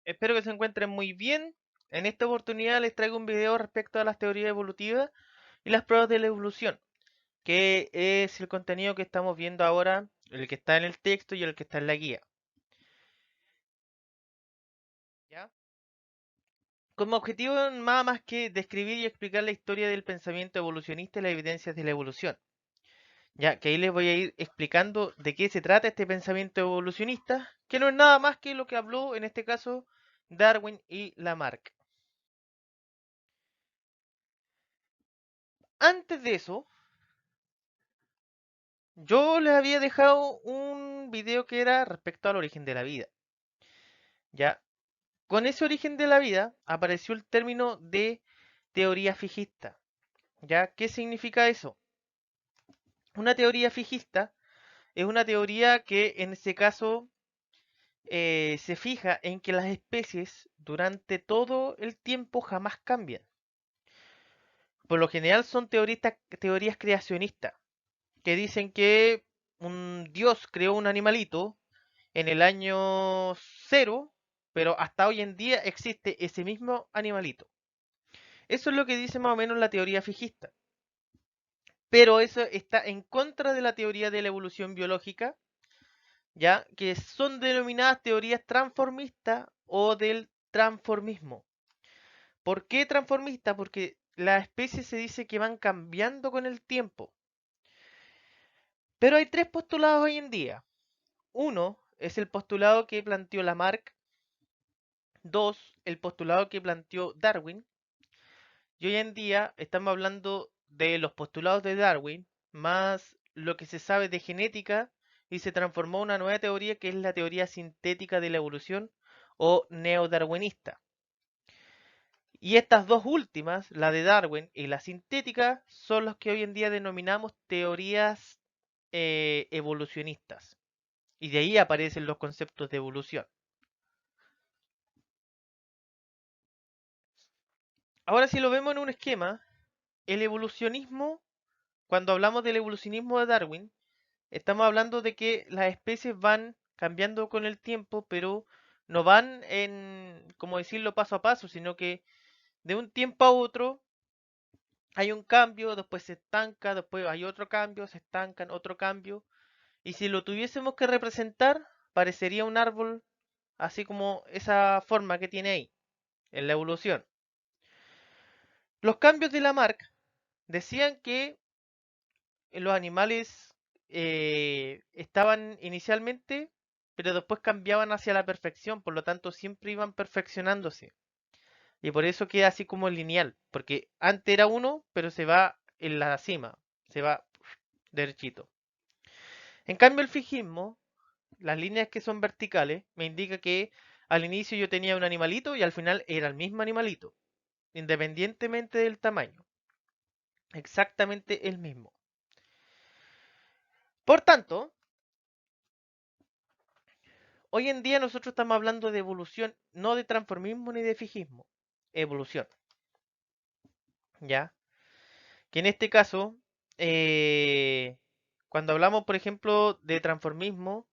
Espero que se encuentren muy bien. En esta oportunidad les traigo un video respecto a las teorías evolutivas y las pruebas de la evolución, que es el contenido que estamos viendo ahora, el que está en el texto y el que está en la guía. ¿Ya? Como objetivo nada más que describir y explicar la historia del pensamiento evolucionista y las evidencias de la evolución. Ya que ahí les voy a ir explicando de qué se trata este pensamiento evolucionista, que no es nada más que lo que habló en este caso Darwin y Lamarck. Antes de eso, yo les había dejado un video que era respecto al origen de la vida. Ya, con ese origen de la vida apareció el término de teoría fijista. ¿Ya? ¿Qué significa eso? Una teoría fijista es una teoría que en este caso se fija en que las especies durante todo el tiempo jamás cambian. Por lo general son teorías creacionistas, que dicen que un dios creó un animalito en el año cero, pero hasta hoy en día existe ese mismo animalito. Eso es lo que dice más o menos la teoría fijista. Pero eso está en contra de la teoría de la evolución biológica, ya que son denominadas teorías transformistas o del transformismo. ¿Por qué transformista? Porque las especies se dice que van cambiando con el tiempo. Pero hay tres postulados hoy en día. Uno es el postulado que planteó Lamarck. Dos, el postulado que planteó Darwin. Y hoy en día estamos hablando de los postulados de Darwin, más lo que se sabe de genética, y se transformó en una nueva teoría que es la teoría sintética de la evolución o neodarwinista. Y estas dos últimas, la de Darwin y la sintética, son los que hoy en día denominamos teorías evolucionistas. Y de ahí aparecen los conceptos de evolución. Ahora, si lo vemos en un esquema, el evolucionismo, cuando hablamos del evolucionismo de Darwin, estamos hablando de que las especies van cambiando con el tiempo, pero no van en, como decirlo, paso a paso, sino que de un tiempo a otro hay un cambio, después se estanca, después hay otro cambio, se estancan, otro cambio. Y si lo tuviésemos que representar, parecería un árbol así como esa forma que tiene ahí, en la evolución. Los cambios de Lamarck decían que los animales estaban inicialmente, pero después cambiaban hacia la perfección, por lo tanto siempre iban perfeccionándose. Y por eso queda así como lineal, porque antes era uno, pero se va en la cima, se va derechito. En cambio el fijismo, las líneas que son verticales, me indica que al inicio yo tenía un animalito y al final era el mismo animalito, independientemente del tamaño, exactamente el mismo. Por tanto, hoy en día nosotros estamos hablando de evolución, no de transformismo ni de fijismo. Evolución, ¿ya? Que en este caso, eh, cuando hablamos, por ejemplo, de transformismo,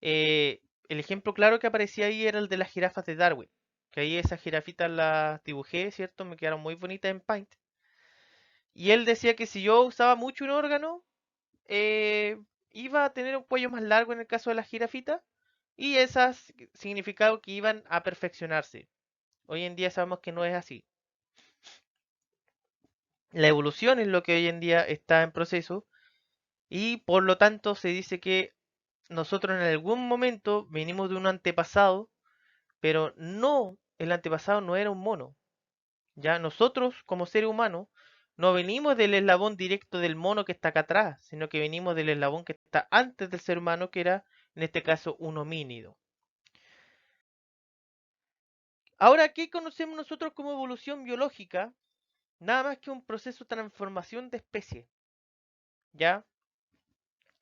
el ejemplo claro que aparecía ahí era el de las jirafas de Darwin. Que ahí esas jirafitas las dibujé, ¿cierto? Me quedaron muy bonitas en Paint. Y él decía que si yo usaba mucho un órgano, eh, iba a tener un cuello más largo en el caso de las jirafitas. Y esas significaba que iban a perfeccionarse. Hoy en día sabemos que no es así. La evolución es lo que hoy en día está en proceso y por lo tanto se dice que nosotros en algún momento venimos de un antepasado, pero no, el antepasado no era un mono. Ya nosotros como seres humanos no venimos del eslabón directo del mono que está acá atrás, sino que venimos del eslabón que está antes del ser humano, que era en este caso un homínido. Ahora, ¿qué conocemos nosotros como evolución biológica? Nada más que un proceso de transformación de especie, ¿ya?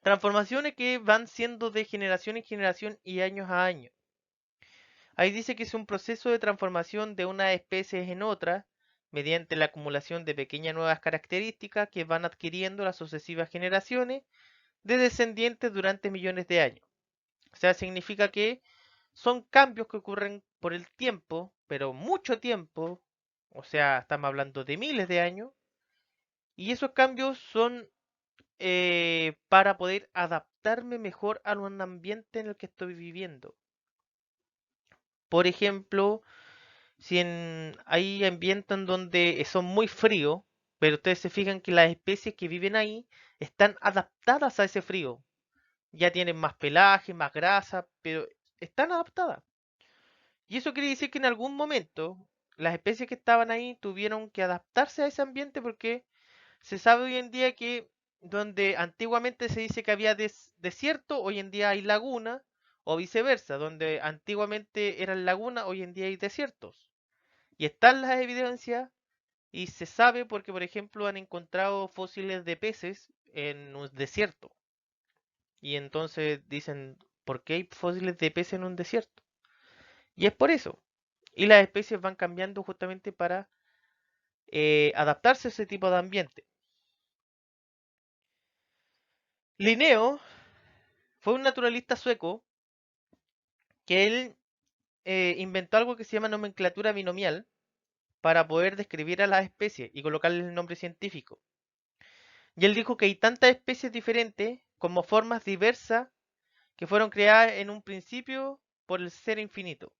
Transformaciones que van siendo de generación en generación y años a año. Ahí dice que es un proceso de transformación de una especie en otra mediante la acumulación de pequeñas nuevas características que van adquiriendo las sucesivas generaciones de descendientes durante millones de años. O sea, significa que son cambios que ocurren por el tiempo, pero mucho tiempo, o sea, estamos hablando de miles de años, y esos cambios son para poder adaptarme mejor a un ambiente en el que estoy viviendo. Por ejemplo, si hay ambientes en donde son muy fríos, pero ustedes se fijan que las especies que viven ahí están adaptadas a ese frío. Ya tienen más pelaje, más grasa, pero están adaptadas. Y eso quiere decir que en algún momento las especies que estaban ahí tuvieron que adaptarse a ese ambiente porque se sabe hoy en día que donde antiguamente se dice que había desierto, hoy en día hay laguna, o viceversa, donde antiguamente eran lagunas, hoy en día hay desiertos. Y están las evidencias y se sabe porque, por ejemplo, han encontrado fósiles de peces en un desierto. Y entonces dicen, ¿por qué hay fósiles de peces en un desierto? Y es por eso. Y las especies van cambiando justamente para adaptarse a ese tipo de ambiente. Linneo fue un naturalista sueco que él inventó algo que se llama nomenclatura binomial para poder describir a las especies y colocarle el nombre científico. Y él dijo que hay tantas especies diferentes como formas diversas que fueron creadas en un principio por el ser infinito.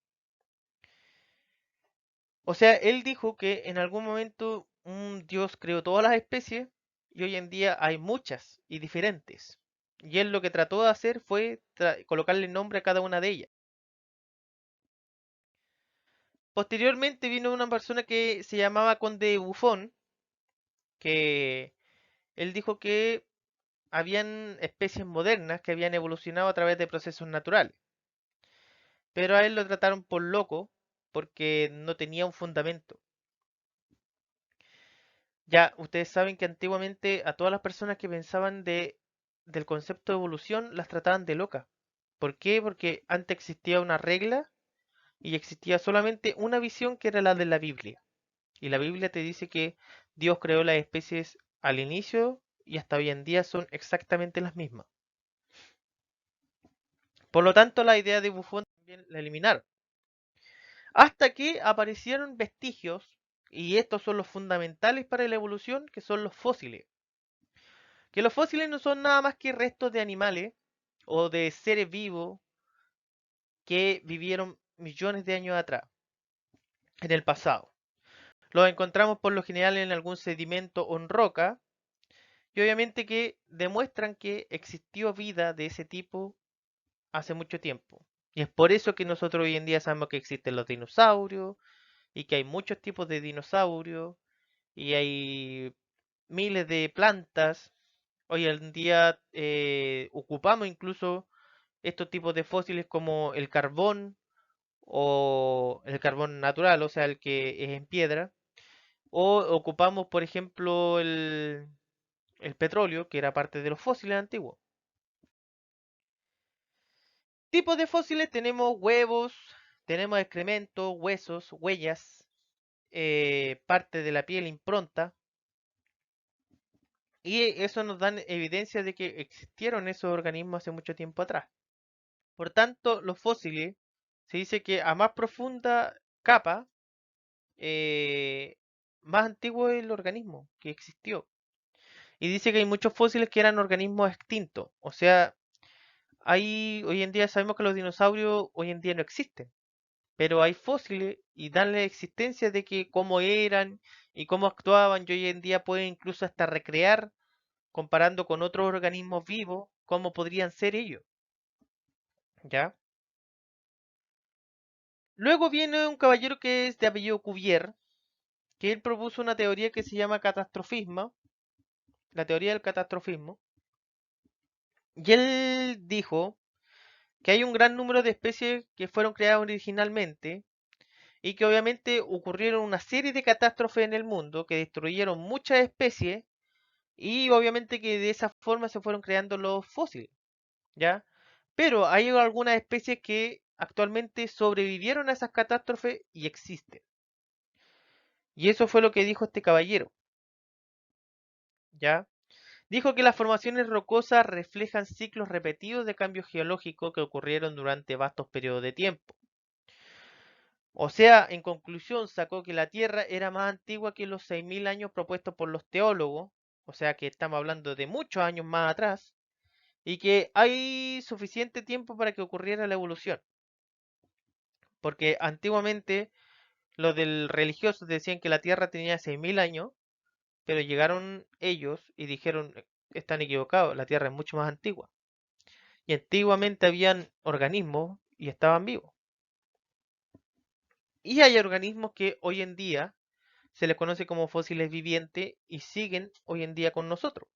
O sea, él dijo que en algún momento un Dios creó todas las especies y hoy en día hay muchas y diferentes. Y él lo que trató de hacer fue colocarle nombre a cada una de ellas. Posteriormente vino una persona que se llamaba Conde Buffon, que él dijo que habían especies modernas que habían evolucionado a través de procesos naturales. Pero a él lo trataron por loco porque no tenía un fundamento. Ya, ustedes saben que antiguamente a todas las personas que pensaban del concepto de evolución las trataban de loca. ¿Por qué? Porque antes existía una regla y existía solamente una visión que era la de la Biblia. Y la Biblia te dice que Dios creó las especies al inicio y hasta hoy en día son exactamente las mismas. Por lo tanto, la idea de Buffon también la eliminaron. Hasta que aparecieron vestigios, y estos son los fundamentales para la evolución, que son los fósiles. Que los fósiles no son nada más que restos de animales o de seres vivos que vivieron millones de años atrás, en el pasado. Los encontramos por lo general en algún sedimento o en roca, y obviamente que demuestran que existió vida de ese tipo hace mucho tiempo. Y es por eso que nosotros hoy en día sabemos que existen los dinosaurios y que hay muchos tipos de dinosaurios y hay miles de plantas. Hoy en día ocupamos incluso estos tipos de fósiles como el carbón o el carbón natural, o sea, el que es en piedra, o ocupamos, por ejemplo, el petróleo, que era parte de los fósiles antiguos. Tipos de fósiles tenemos huevos, tenemos excrementos, huesos, huellas, parte de la piel, impronta, y eso nos dan evidencia de que existieron esos organismos hace mucho tiempo atrás. Por tanto, los fósiles se dice que a más profunda capa, eh, más antiguo es el organismo que existió. Y dice que hay muchos fósiles que eran organismos extintos. O sea, hoy en día sabemos que los dinosaurios hoy en día no existen. Pero hay fósiles y dan la existencia de que cómo eran y cómo actuaban. Y hoy en día pueden incluso hasta recrear, comparando con otros organismos vivos, cómo podrían ser ellos. ¿Ya? Luego viene un caballero que es de apellido Cuvier, que él propuso una teoría que se llama catastrofismo, la teoría del catastrofismo, y él dijo que hay un gran número de especies que fueron creadas originalmente y que obviamente ocurrieron una serie de catástrofes en el mundo que destruyeron muchas especies y obviamente que de esa forma se fueron creando los fósiles, ¿ya? Pero hay algunas especies que actualmente sobrevivieron a esas catástrofes y existen. Y eso fue lo que dijo este caballero, ¿ya? Dijo que las formaciones rocosas reflejan ciclos repetidos de cambio geológico que ocurrieron durante vastos periodos de tiempo. O sea, en conclusión, sacó que la Tierra era más antigua que los 6.000 años propuestos por los teólogos, o sea que estamos hablando de muchos años más atrás, y que hay suficiente tiempo para que ocurriera la evolución. Porque antiguamente los del religiosos decían que la Tierra tenía 6.000 años, pero llegaron ellos y dijeron, están equivocados, la Tierra es mucho más antigua. Y antiguamente habían organismos y estaban vivos. Y hay organismos que hoy en día se les conoce como fósiles vivientes y siguen hoy en día con nosotros.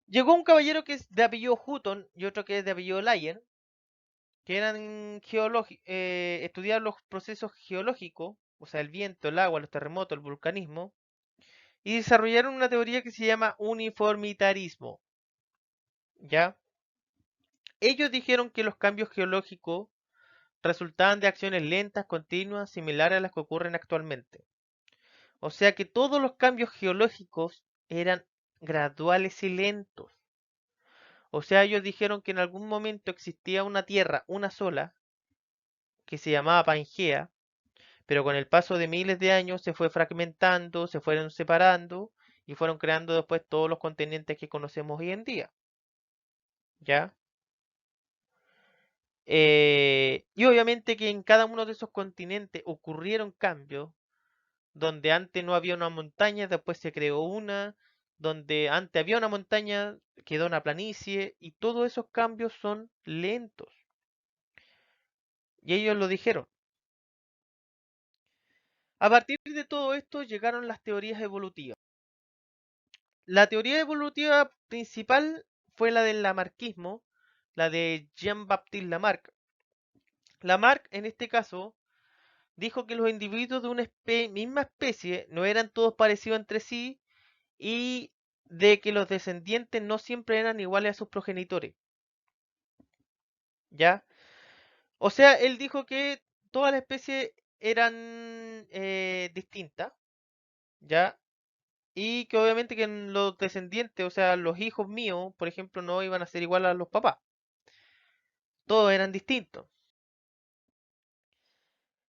Llegó un caballero que es de apellido Hutton y otro que es de apellido Lyon, que eran estudiar los procesos geológicos, o sea, el viento, el agua, los terremotos, el vulcanismo, y desarrollaron una teoría que se llama uniformitarismo. ¿Ya? Ellos dijeron que los cambios geológicos resultaban de acciones lentas, continuas, similares a las que ocurren actualmente. O sea que todos los cambios geológicos eran graduales y lentos. O sea, ellos dijeron que en algún momento existía una Tierra, una sola, que se llamaba Pangea, pero con el paso de miles de años se fue fragmentando, se fueron separando y fueron creando después todos los continentes que conocemos hoy en día. ¿Ya? Y obviamente que en cada uno de esos continentes ocurrieron cambios, donde antes no había una montaña, después se creó una, donde antes había una montaña, quedó una planicie, y todos esos cambios son lentos. Y ellos lo dijeron. A partir de todo esto llegaron las teorías evolutivas. La teoría evolutiva principal fue la del lamarckismo, la de Jean-Baptiste Lamarck. Lamarck, en este caso, dijo que los individuos de una misma especie no eran todos parecidos entre sí y de que los descendientes no siempre eran iguales a sus progenitores. ¿Ya? O sea, él dijo que todas las especies eran distintas, ¿ya? Y que obviamente que los descendientes, o sea, los hijos míos, por ejemplo, no iban a ser iguales a los papás. Todos eran distintos.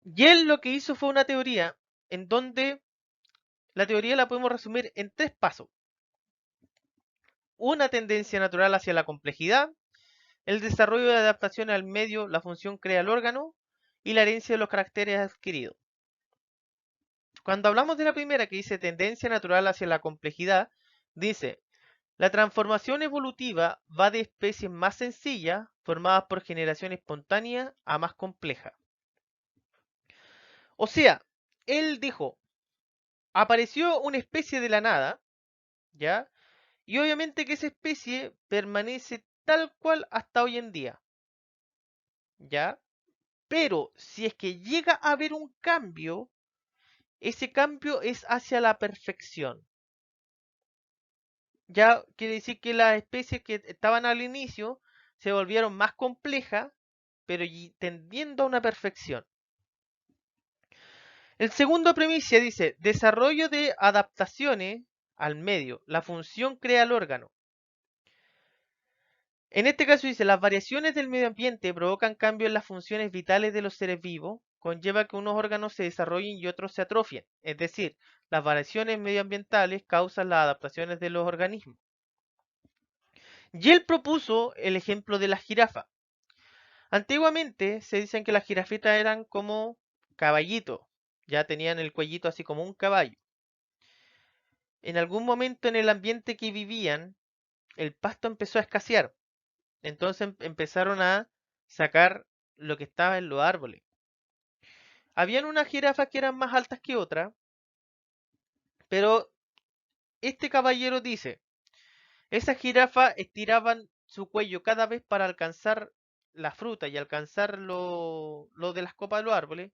Y él lo que hizo fue una teoría en donde la teoría la podemos resumir en tres pasos. Una tendencia natural hacia la complejidad, el desarrollo de adaptaciones al medio, la función crea el órgano y la herencia de los caracteres adquiridos. Cuando hablamos de la primera, que dice tendencia natural hacia la complejidad, dice, la transformación evolutiva va de especies más sencillas, formadas por generación espontánea, a más compleja. O sea, él dijo, apareció una especie de la nada, ¿ya? Y obviamente que esa especie permanece tal cual hasta hoy en día, ¿ya? Pero si es que llega a haber un cambio, ese cambio es hacia la perfección. Ya quiere decir que las especies que estaban al inicio se volvieron más complejas, pero tendiendo a una perfección. El segundo premisa dice, desarrollo de adaptaciones al medio. La función crea el órgano. En este caso dice, las variaciones del medio ambiente provocan cambios en las funciones vitales de los seres vivos, conlleva que unos órganos se desarrollen y otros se atrofien. Es decir, las variaciones medioambientales causan las adaptaciones de los organismos. Y él propuso el ejemplo de la jirafa. Antiguamente se dicen que las jirafitas eran como caballitos, ya tenían el cuellito así como un caballo. En algún momento en el ambiente que vivían, el pasto empezó a escasear. Entonces empezaron a sacar lo que estaba en los árboles. Habían unas jirafas que eran más altas que otras, pero este caballero dice, esas jirafas estiraban su cuello cada vez para alcanzar la fruta y alcanzar lo de las copas de los árboles,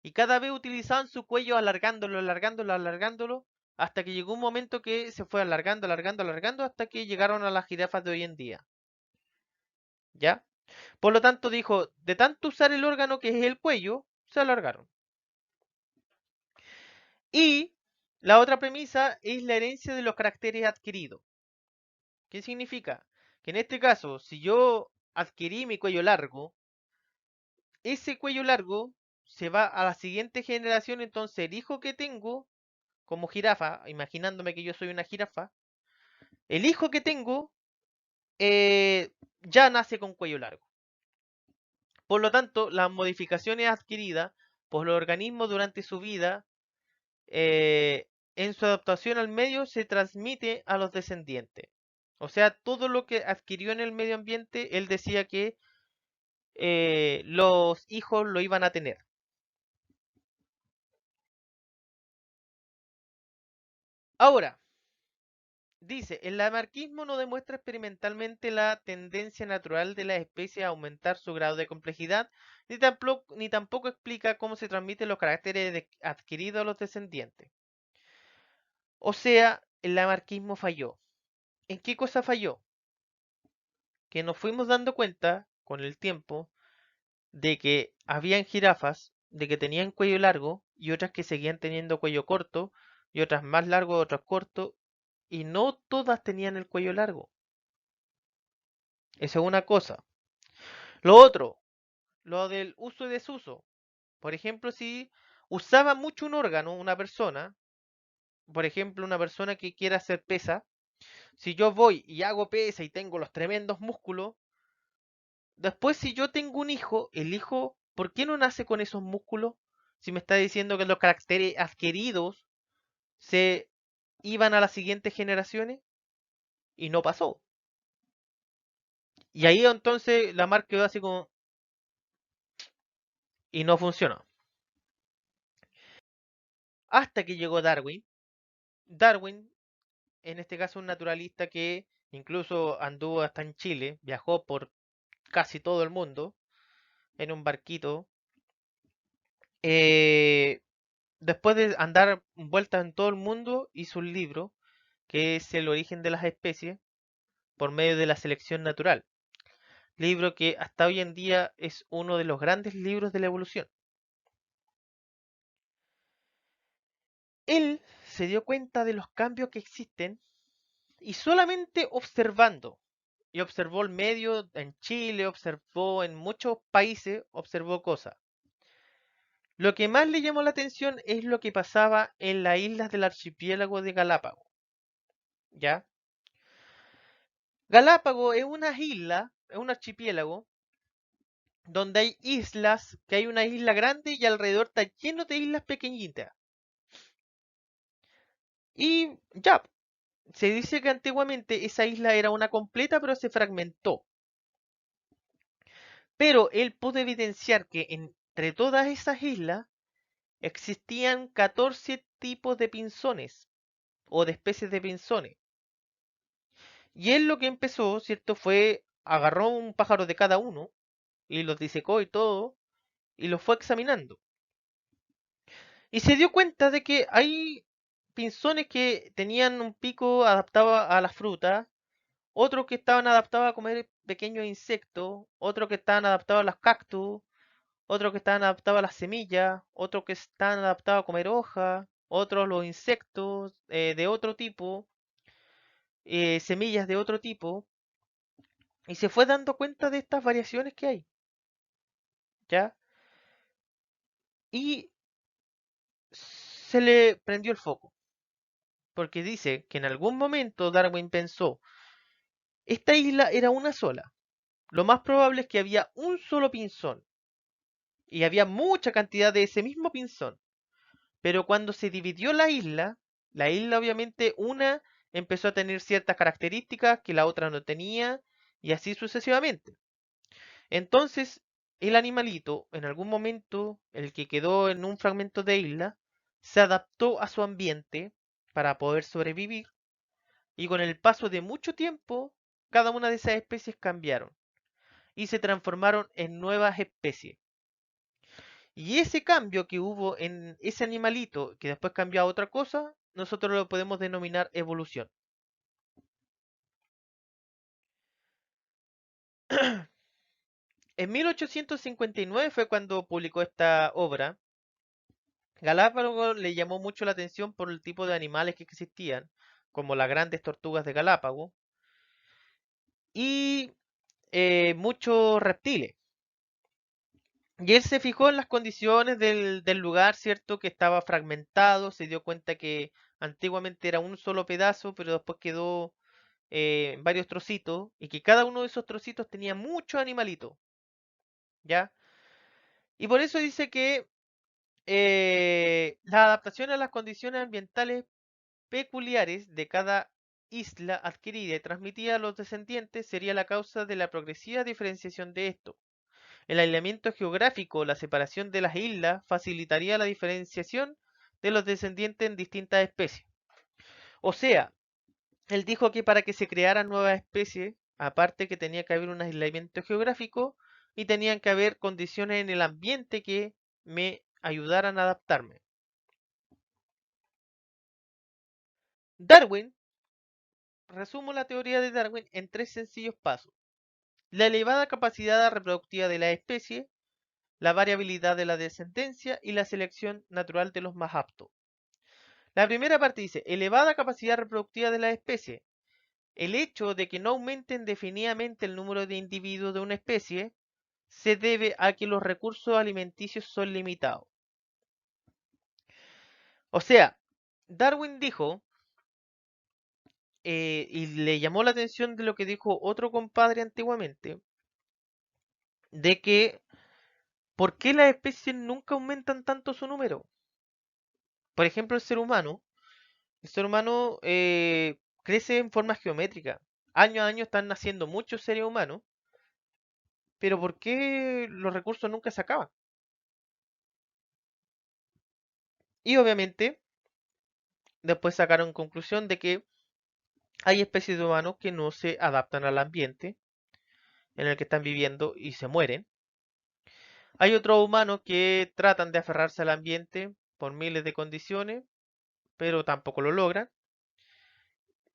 y cada vez utilizaban su cuello alargándolo, alargándolo, alargándolo, hasta que llegó un momento que se fue alargando, alargando, alargando, hasta que llegaron a las jirafas de hoy en día. ¿Ya? Por lo tanto, dijo, de tanto usar el órgano que es el cuello, se alargaron. Y La otra premisa es la herencia de los caracteres adquiridos. ¿Qué significa? Que en este caso, si yo adquirí mi cuello largo, ese cuello largo se va a la siguiente generación, entonces el hijo que tengo como jirafa, imaginándome que yo soy una jirafa, el hijo que tengo ya nace con cuello largo. Por lo tanto, las modificaciones adquiridas por los organismos durante su vida, eh, en su adaptación al medio, se transmite a los descendientes. O sea, todo lo que adquirió en el medio ambiente, él decía que los hijos lo iban a tener. Ahora, dice, el lamarquismo no demuestra experimentalmente la tendencia natural de la especie a aumentar su grado de complejidad, ni tampoco explica cómo se transmiten los caracteres adquiridos a los descendientes. O sea, el lamarquismo falló. ¿En qué cosa falló? Que nos fuimos dando cuenta con el tiempo de que habían jirafas, de que tenían cuello largo y otras que seguían teniendo cuello corto y otras más largo, otras corto, y no todas tenían el cuello largo. Eso es una cosa. Lo otro, lo del uso y desuso. Por ejemplo, si usaba mucho un órgano, una persona, por ejemplo, una persona que quiera hacer pesa, si yo voy y hago pesa y tengo los tremendos músculos, después si yo tengo un hijo, el hijo, ¿por qué no nace con esos músculos? Si me está diciendo que los caracteres adquiridos se iban a las siguientes generaciones y no pasó. Y ahí entonces la marca quedó así como y no funcionó. Hasta que llegó Darwin. Darwin, en este caso un naturalista que incluso anduvo hasta en Chile, viajó por casi todo el mundo en un barquito. Eh, Después de andar vueltas en todo el mundo, hizo un libro que es El origen de las especies por medio de la selección natural. Libro que hasta hoy en día es uno de los grandes libros de la evolución. Él se dio cuenta de los cambios que existen y solamente observando, y observó el medio en Chile, observó en muchos países, observó cosas. Lo que más le llamó la atención es lo que pasaba en las islas del archipiélago de Galápagos, ¿ya? Galápagos es una isla, es un archipiélago, donde hay islas, que hay una isla grande y alrededor está lleno de islas pequeñitas. Y ya, se dice que antiguamente esa isla era una completa, pero se fragmentó. Pero él pudo evidenciar que entre todas esas islas existían 14 tipos de pinzones o de especies de pinzones. Y él lo que empezó, ¿cierto? Fue agarró un pájaro de cada uno y los disecó y todo y los fue examinando. Y se dio cuenta de que hay pinzones que tenían un pico adaptado a la fruta, otros que estaban adaptados a comer pequeños insectos, otros que estaban adaptados a los cactus, otros que estaban adaptados a las semillas, otros que están adaptados a comer hojas, otros los insectos de otro tipo, semillas de otro tipo, y se fue dando cuenta de estas variaciones que hay, ¿ya? Y se le prendió el foco, porque dice que en algún momento Darwin pensó, esta isla era una sola, lo más probable es que había un solo pinzón, y había mucha cantidad de ese mismo pinzón. Pero cuando se dividió la isla obviamente una empezó a tener ciertas características que la otra no tenía y así sucesivamente. Entonces, el animalito, en algún momento, el que quedó en un fragmento de isla, se adaptó a su ambiente para poder sobrevivir y con el paso de mucho tiempo, cada una de esas especies cambiaron y se transformaron en nuevas especies. Y ese cambio que hubo en ese animalito, que después cambió a otra cosa, nosotros lo podemos denominar evolución. En 1859 fue cuando publicó esta obra, Galápagos le llamó mucho la atención por el tipo de animales que existían, como las grandes tortugas de Galápagos y muchos reptiles. Y él se fijó en las condiciones del lugar, ¿cierto? Que estaba fragmentado, se dio cuenta que antiguamente era un solo pedazo, pero después quedó en varios trocitos, y que cada uno de esos trocitos tenía muchos animalitos, ¿ya? Y por eso dice que la adaptación a las condiciones ambientales peculiares de cada isla adquirida y transmitida a los descendientes sería la causa de la progresiva diferenciación de esto. El aislamiento geográfico, la separación de las islas, facilitaría la diferenciación de los descendientes en distintas especies. O sea, él dijo que para que se crearan nuevas especies, aparte que tenía que haber un aislamiento geográfico y tenían que haber condiciones en el ambiente que me ayudaran a adaptarme. Darwin, resumo la teoría de Darwin en tres sencillos pasos. La elevada capacidad reproductiva de la especie, la variabilidad de la descendencia y la selección natural de los más aptos. La primera parte dice, elevada capacidad reproductiva de la especie. El hecho de que no aumente indefinidamente el número de individuos de una especie se debe a que los recursos alimenticios son limitados. O sea, Darwin dijo, y le llamó la atención de lo que dijo otro compadre antiguamente, de que ¿por qué las especies nunca aumentan tanto su número? Por ejemplo, el ser humano crece en forma geométrica. Año a año están naciendo muchos seres humanos, pero ¿por qué los recursos nunca se acaban? Y obviamente, después sacaron conclusión de que hay especies de humanos que no se adaptan al ambiente en el que están viviendo y se mueren. Hay otros humanos que tratan de aferrarse al ambiente por miles de condiciones, pero tampoco lo logran.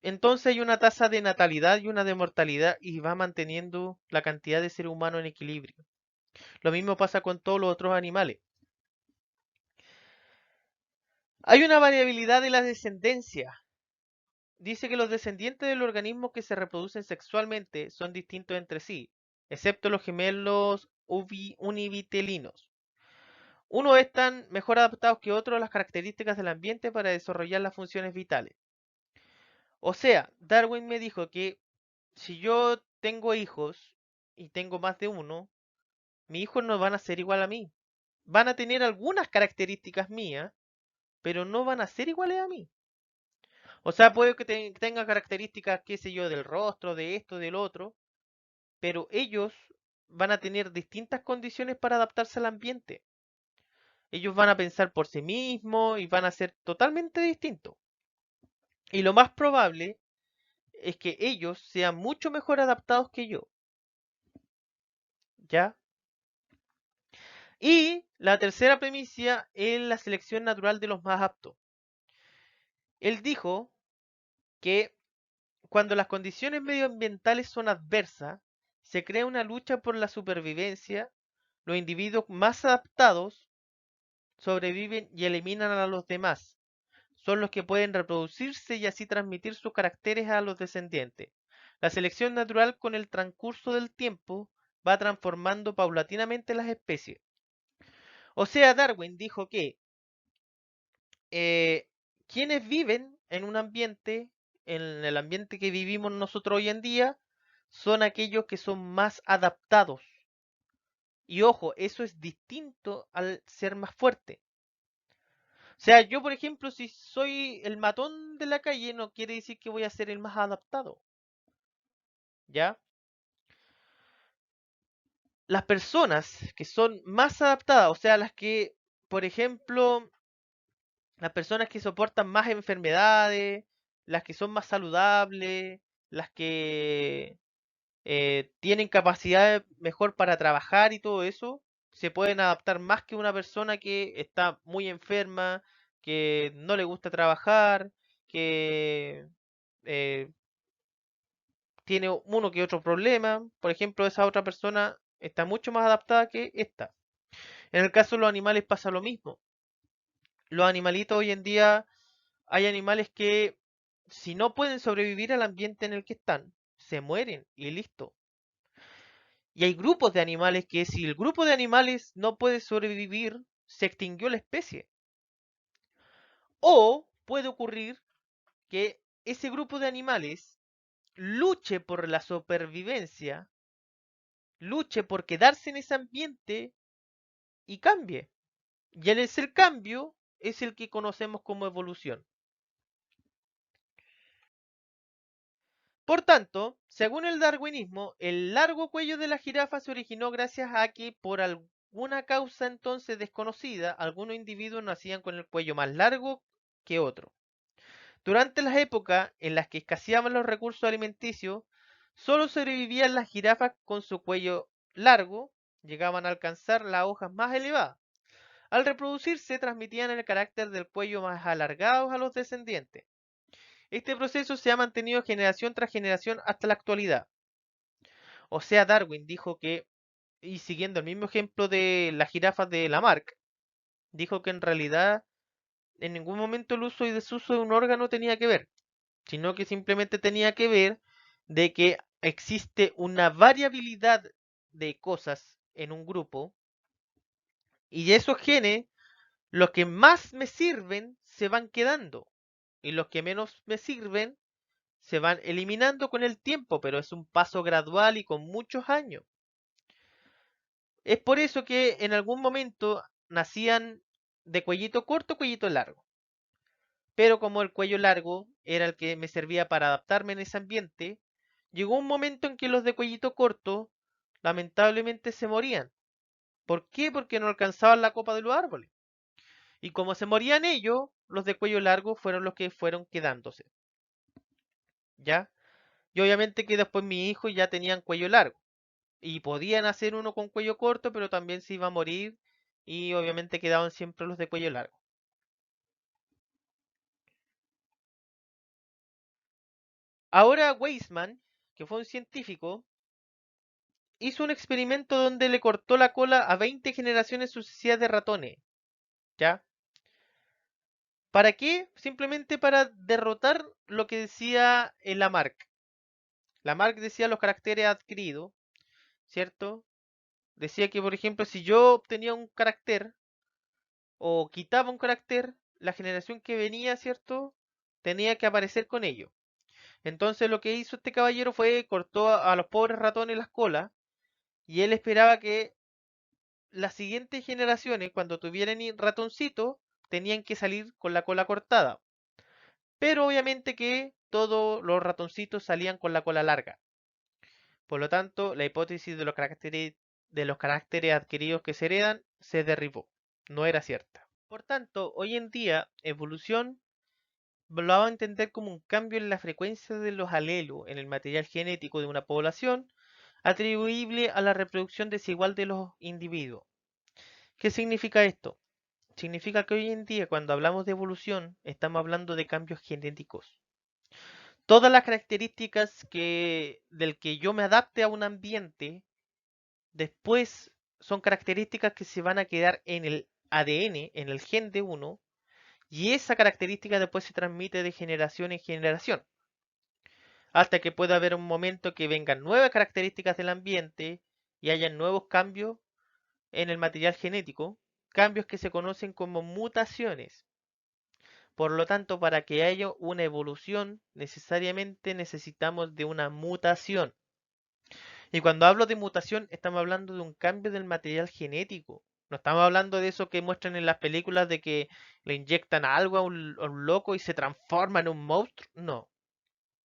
Entonces hay una tasa de natalidad y una de mortalidad y va manteniendo la cantidad de seres humanos en equilibrio. Lo mismo pasa con todos los otros animales. Hay una variabilidad de la descendencia. Dice que los descendientes del organismo que se reproducen sexualmente son distintos entre sí, excepto los gemelos univitelinos. Unos están mejor adaptados que otros a las características del ambiente para desarrollar las funciones vitales. O sea, Darwin me dijo que si yo tengo hijos y tengo más de uno, mis hijos no van a ser igual a mí. Van a tener algunas características mías, pero no van a ser iguales a mí. O sea, puede que tenga características, qué sé yo, del rostro, de esto, del otro, pero ellos van a tener distintas condiciones para adaptarse al ambiente. Ellos van a pensar por sí mismos y van a ser totalmente distintos. Y lo más probable es que ellos sean mucho mejor adaptados que yo, ¿ya? Y la tercera premisa es la selección natural de los más aptos. Él dijo que cuando las condiciones medioambientales son adversas, se crea una lucha por la supervivencia. Los individuos más adaptados sobreviven y eliminan a los demás. Son los que pueden reproducirse y así transmitir sus caracteres a los descendientes. La selección natural con el transcurso del tiempo va transformando paulatinamente las especies. O sea, Darwin dijo que quienes viven en un ambiente, en el ambiente que vivimos nosotros hoy en día, son aquellos que son más adaptados. Y ojo, eso es distinto al ser más fuerte. O sea, yo por ejemplo, si soy el matón de la calle, no quiere decir que voy a ser el más adaptado. ¿Ya? Las personas que son más adaptadas, o sea, las que, por ejemplo, las personas que soportan más enfermedades, las que son más saludables, las que tienen capacidad mejor para trabajar y todo eso, se pueden adaptar más que una persona que está muy enferma, que no le gusta trabajar, que eh, tiene uno que otro problema. Por ejemplo, esa otra persona está mucho más adaptada que esta. En el caso de los animales pasa lo mismo. los animalitos hoy en día, hay animales que si no pueden sobrevivir al ambiente en el que están, se mueren y listo. Y hay grupos de animales que si el grupo de animales no puede sobrevivir, se extinguió la especie. O puede ocurrir que ese grupo de animales luche por la supervivencia, luche por quedarse en ese ambiente y cambie. Y el cambio es el que conocemos como evolución. Por tanto, según el darwinismo, el largo cuello de la jirafa se originó gracias a que, por alguna causa entonces desconocida, algunos individuos nacían con el cuello más largo que otro. Durante las épocas en las que escaseaban los recursos alimenticios, solo sobrevivían las jirafas con su cuello largo, llegaban a alcanzar las hojas más elevadas. Al reproducirse, transmitían el carácter del cuello más alargado a los descendientes. Este proceso se ha mantenido generación tras generación hasta la actualidad. O sea, Darwin dijo que, y siguiendo el mismo ejemplo de las jirafas de Lamarck, dijo que en realidad en ningún momento el uso y desuso de un órgano tenía que ver, sino que simplemente tenía que ver de que existe una variabilidad de cosas en un grupo y esos genes, los que más me sirven, se van quedando y los que menos me sirven se van eliminando con el tiempo, pero es un paso gradual y con muchos años. Es por eso que en algún momento nacían de cuellito corto, cuellito largo. Pero como el cuello largo era el que me servía para adaptarme en ese ambiente, llegó un momento en que los de cuellito corto lamentablemente se morían. ¿Por qué? Porque no alcanzaban la copa de los árboles. Y como se morían ellos, los de cuello largo fueron los que fueron quedándose. ¿Ya? Y obviamente que después mis hijos ya tenían cuello largo. Y podían hacer uno con cuello corto, pero también se iba a morir. Y obviamente quedaban siempre los de cuello largo. Ahora Weisman, que fue un científico, hizo un experimento donde le cortó la cola a 20 generaciones sucesivas de ratones. ¿Ya? ¿Para qué? Simplemente para derrotar lo que decía Lamarck. Lamarck decía los caracteres adquiridos, ¿cierto? Decía que, por ejemplo, si yo obtenía un carácter o quitaba un carácter, la generación que venía, ¿cierto? Tenía que aparecer con ello. Entonces lo que hizo este caballero fue cortó a los pobres ratones las colas y él esperaba que las siguientes generaciones, cuando tuvieran ratoncitos, tenían que salir con la cola cortada. Pero obviamente que todos los ratoncitos salían con la cola larga. Por lo tanto, la hipótesis de los caracteres adquiridos que se heredan se derribó. No era cierta. Por tanto, hoy en día, evolución lo vamos a entender como un cambio en la frecuencia de los alelos en el material genético de una población atribuible a la reproducción desigual de los individuos. ¿Qué significa esto? Significa que hoy en día cuando hablamos de evolución estamos hablando de cambios genéticos. Todas las características del que yo me adapte a un ambiente, después son características que se van a quedar en el ADN, en el gen de uno, y esa característica después se transmite de generación en generación, hasta que pueda haber un momento que vengan nuevas características del ambiente y hayan nuevos cambios en el material genético, cambios que se conocen como mutaciones. Por lo tanto, para que haya una evolución, necesariamente necesitamos de una mutación. Y cuando hablo de mutación, estamos hablando de un cambio del material genético. No estamos hablando de eso que muestran en las películas de que le inyectan algo a un loco y se transforma en un monstruo. No.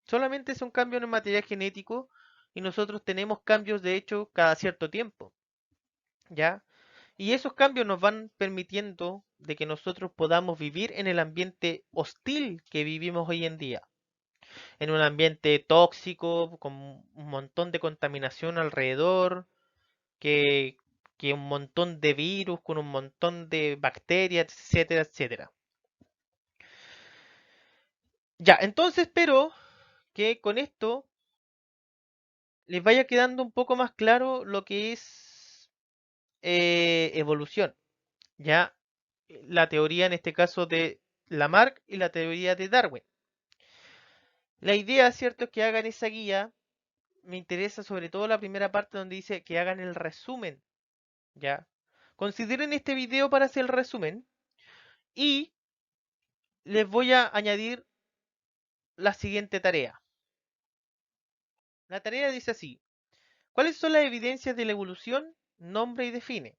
Solamente es un cambio en el material genético y nosotros tenemos cambios de hecho cada cierto tiempo. ¿Ya? Y esos cambios nos van permitiendo de que nosotros podamos vivir en el ambiente hostil que vivimos hoy en día. En un ambiente tóxico, con un montón de contaminación alrededor, que, que un montón de virus, con un montón de bacterias, etcétera, etcétera. Ya, entonces espero que con esto les vaya quedando un poco más claro lo que es evolución. Ya, la teoría en este caso de Lamarck y la teoría de Darwin. La idea, ¿cierto?, es que hagan esa guía. Me interesa sobre todo la primera parte donde dice que hagan el resumen, ¿ya? Consideren este video para hacer el resumen y les voy a añadir la siguiente tarea. La tarea dice así: ¿cuáles son las evidencias de la evolución? Nombra y define.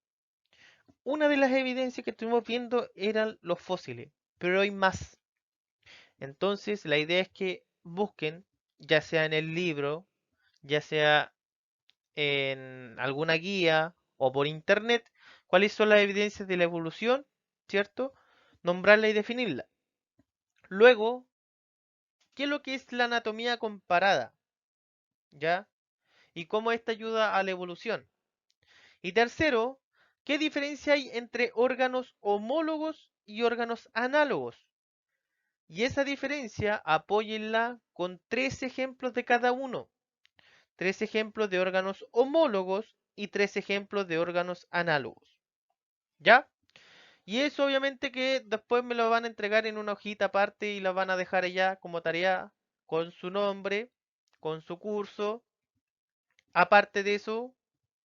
Una de las evidencias que estuvimos viendo eran los fósiles, pero hay más. Entonces, la idea es que busquen, ya sea en el libro, ya sea en alguna guía o por internet, cuáles son las evidencias de la evolución, ¿cierto? Nombrarla y definirla. Luego, ¿qué es lo que es la anatomía comparada? ¿Ya? Y cómo esta ayuda a la evolución. Y tercero, ¿qué diferencia hay entre órganos homólogos y órganos análogos? Y esa diferencia apóyenla con 3 ejemplos de cada uno. 3 ejemplos de órganos homólogos y 3 ejemplos de órganos análogos. ¿Ya? Y eso obviamente que después me lo van a entregar en una hojita aparte y la van a dejar allá como tarea con su nombre, con su curso. Aparte de eso,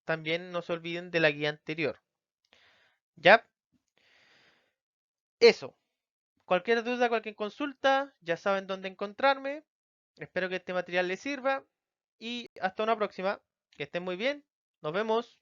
también no se olviden de la guía anterior. ¿Ya? Eso. Cualquier duda, cualquier consulta, ya saben dónde encontrarme. Espero que este material les sirva y hasta una próxima. Que estén muy bien. Nos vemos.